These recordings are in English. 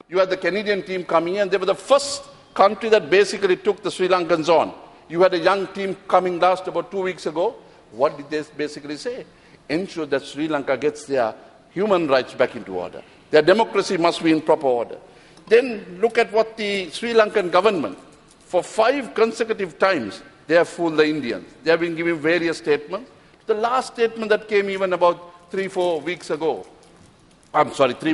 You had the Canadian team coming in, and they were the first country that basically took the Sri Lankans on. You had a young team coming last about 2 weeks ago. What did they basically say? Ensure that Sri Lanka gets their human rights back into order. Their democracy must be in proper order. Then look at what the Sri Lankan government, for 5 consecutive times, they have fooled the Indians. They have been giving various statements. The last statement that came even about 3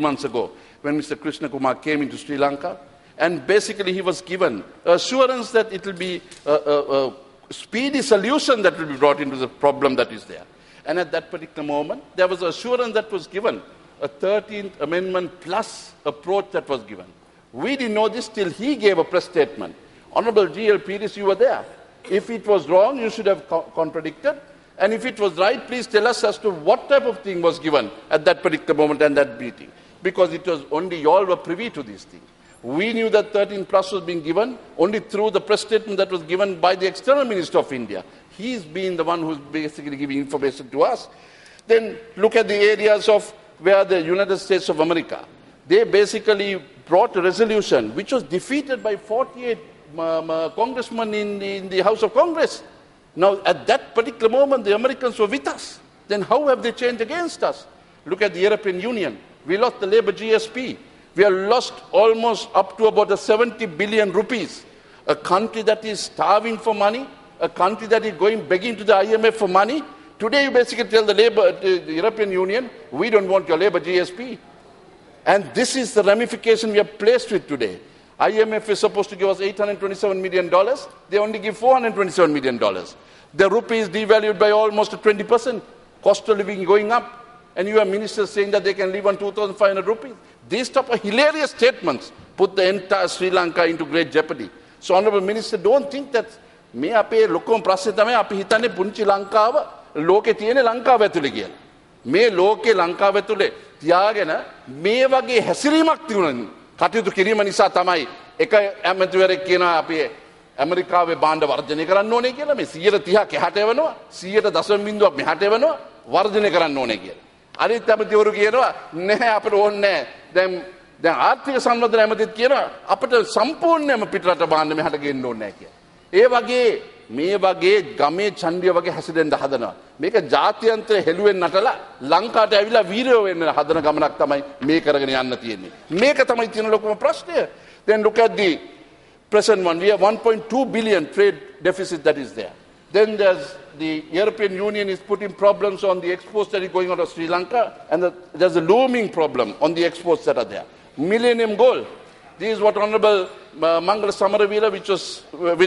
months ago, when Mr. Krishna Kumar came into Sri Lanka, and basically he was given assurance that it will be a speedy solution that will be brought into the problem that is there. And at that particular moment, there was assurance that was given, a 13th Amendment plus approach that was given. We didn't know this till he gave a press statement. Honorable G.L. Pires, you were there. If it was wrong, you should have contradicted. And if it was right, please tell us as to what type of thing was given at that particular moment and that meeting. Because it was only you all were privy to these things. We knew that 13 plus was being given only through the press statement that was given by the External Minister of India. He's been the one who's basically giving information to us. Then look at the areas of where the United States of America, they basically brought a resolution which was defeated by 48 congressmen in the House of Congress. Now, at that particular moment, the Americans were with us. Then how have they changed against us? Look at the European Union. We lost the Labour GSP. We have lost almost up to about 70 billion rupees. A country that is starving for money, a country that is going begging to the IMF for money. Today you basically tell the European Union, we don't want your Labour GSP. And this is the ramification we are placed with today. IMF is supposed to give us $827 million. They only give $427 million. The rupee is devalued by almost 20%. Cost of living going up. And you have ministers saying that they can live on 2,500 rupees. These type of hilarious statements put the entire Sri Lanka into great jeopardy. So, Honourable Minister, don't think that me ape lokom prasne තමයි අපි හිතන්නේ පුංචි ලංකාව ලෝකේ තියෙන ලංකාව ඇතුලේ කියලා. මේ ලෝකේ ලංකාව ඇතුලේ තියාගෙන මේ වගේ හැසිරීමක් තිබුණා කටයුතු කිරීම නිසා තමයි එක ඇමතිවරයෙක් කියනවා අපි ඇමරිකාවේ භාණ්ඩ වර්ජනය කරන්න ඕනේ කියලා. මේ 130ක් එහාට එවනවා 100.0ක් මෙහාට එවනවා වර්ජනය කරන්න ඕනේ කියලා. අනිත් ඇමතිවරු කියනවා නැහැ අපිට ඕනේ නැහැ. දැන් ආර්ථික සංවර්ධන ඇමතිත් කියනවා අපිට සම්පූර්ණයෙන්ම පිටරට භාණ්ඩ මෙහාට ගෙන්න ඕනේ නැහැ කියලා. ඒ වගේ මේ වගේ ගමේ ඡන්දිය වගේ හැසිරෙන්න හදනවා. මේක ජාත්‍යන්තර හෙළුවෙන් නටලා ලංකාවට ඇවිල්ලා වීරයෝ වෙන්න හදන ගමනක් තමයි මේ කරගෙන යන්න තියෙන්නේ. මේක තමයි තියෙන ලොකුම ප්‍රශ්නය. Then look at the present one. We have 1.2 billion trade deficit that is there. Then the European Union is putting problems on the exports that are going out of Sri Lanka, and there's a looming problem on the exports that are there. Millennium goal. This is what Honorable Mangala Samaravira, which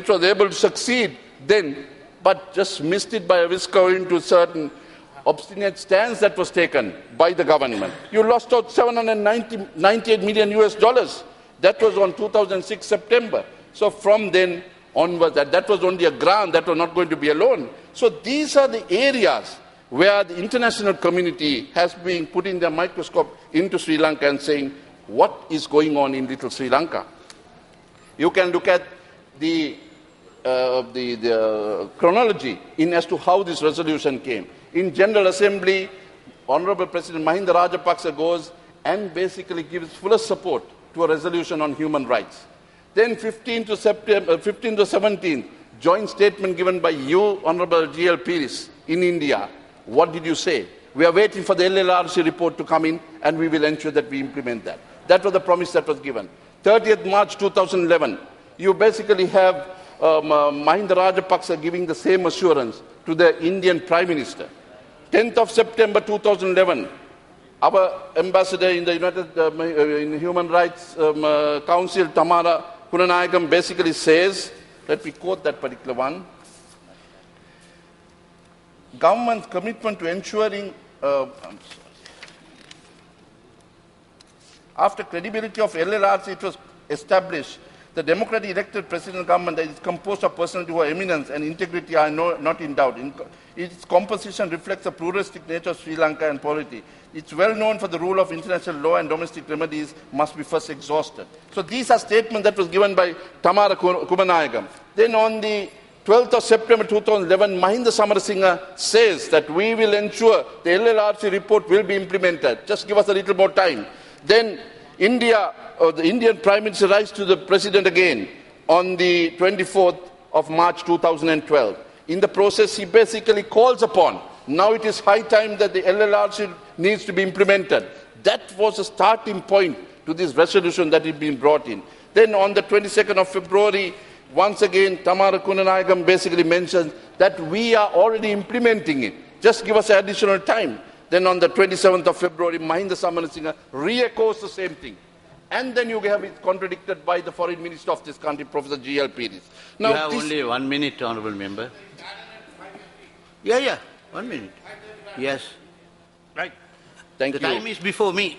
was able to succeed then, but just missed it by a whisker into certain obstinate stance that was taken by the government. You lost out $798 million US. That was on 2006 September. So from then onwards, that was only a grant, that was not going to be a loan. So these are the areas where the international community has been putting their microscope into Sri Lanka and saying, what is going on in little Sri Lanka? You can look at the chronology in as to how this resolution came. In General Assembly, Honorable President Mahinda Rajapaksa goes and basically gives full support to a resolution on human rights. Then 15 to 17th, joint statement given by you, Honorable G.L. Pires, in India. What did you say? We are waiting for the LLRC report to come in, and we will ensure that we implement that. That was the promise that was given. 30th March 2011, you basically have Mahinda Rajapaksa giving the same assurance to the Indian Prime Minister. 10th of September 2011, our ambassador in the in Human Rights Council, Tamara Karunanayake, basically says, let me quote that particular one, government's commitment to ensuring, after credibility of LLRC, it was established the democratically elected president government that is composed of personalities who are eminence and integrity are not in doubt. Its composition reflects the pluralistic nature of Sri Lanka and polity. It's well known for the rule of international law and domestic remedies must be first exhausted. So these are statements that was given by Tamara Karunanayake. Then on the 12th of September 2011, Mahinda Samarasinghe says that we will ensure the LLRC report will be implemented. Just give us a little more time. Then the Indian Prime Minister writes to the President again on the 24th of March 2012. In the process, he basically calls upon, now it is high time that the LLRC needs to be implemented. That was a starting point to this resolution that is being brought in. Then on the 22nd of February, once again, Tamara Karunanayake basically mentions that we are already implementing it. Just give us additional time. Then on the 27th of February, Mahinda Samanasinghe re-echoes the same thing. And then you have it contradicted by the Foreign Minister of this country, Professor G.L. Pires. Now, you have only 1 minute, Honourable Member. Yeah, 1 minute. Yes. Right. Thank you. The time is before me.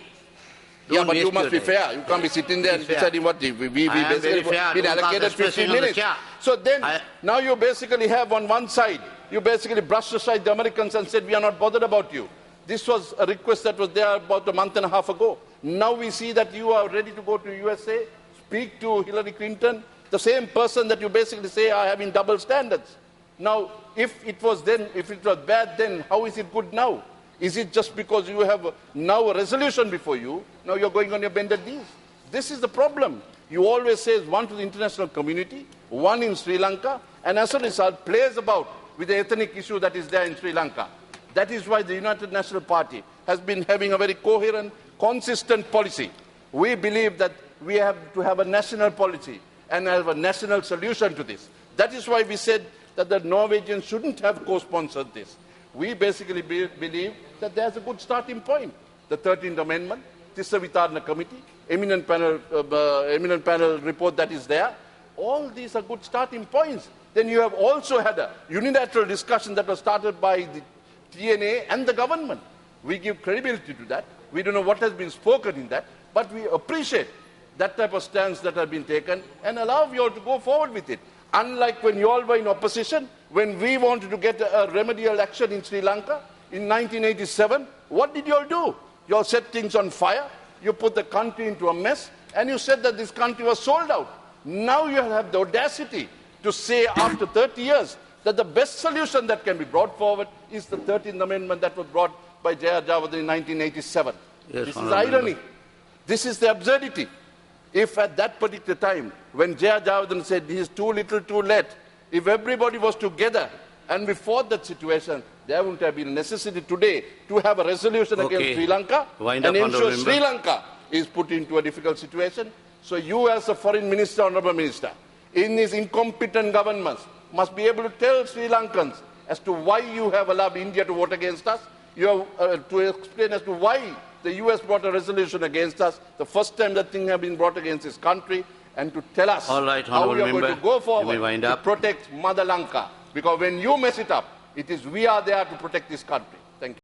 Yeah, but you must be fair. You can't be sitting there and deciding what we basically been allocated 15 minutes. So then, now you basically have on one side, you basically brushed aside the Americans and said, we are not bothered about you. This was a request that was there about a month and a half ago. Now we see that you are ready to go to USA, speak to Hillary Clinton, the same person that you basically say are having double standards. Now, if it was bad then, how is it good now? Is it just because you have now a resolution before you, now you're going on your bended knees? This is the problem. You always say one to the international community, one in Sri Lanka, and as a result plays about with the ethnic issue that is there in Sri Lanka. That is why the United National Party has been having a very coherent, consistent policy. We believe that we have to have a national policy and have a national solution to this. That is why we said that the Norwegians shouldn't have co-sponsored this. We basically believe that there's a good starting point. The 13th Amendment, Tissa Vitarna Committee, eminent panel report that is there, all these are good starting points. Then you have also had a unilateral discussion that was started by the TNA and the government. We give credibility to that. We don't know what has been spoken in that, but we appreciate that type of stance that has been taken and allow you all to go forward with it. Unlike when you all were in opposition, when we wanted to get a remedial action in Sri Lanka in 1987, what did you all do? You all set things on fire, you put the country into a mess, and you said that this country was sold out. Now you have the audacity to say after 30 years that the best solution that can be brought forward is the 13th Amendment that was brought by Jaya Jayawarden in 1987. Yes, this is irony. This is the absurdity. If at that particular time, when Jaya Jayawarden said this is too little too late, if everybody was together and we fought that situation, there wouldn't have been a necessity today to have a resolution against Sri Lanka and ensure Sri Lanka is put into a difficult situation. So you as a foreign minister, honourable minister, in these incompetent governments, must be able to tell Sri Lankans as to why you have allowed India to vote against us. You have to explain as to why the US brought a resolution against us, the first time that thing has been brought against this country, and to tell us how we are going to go forward to protect Mother Lanka. Because when you mess it up, it is we are there to protect this country.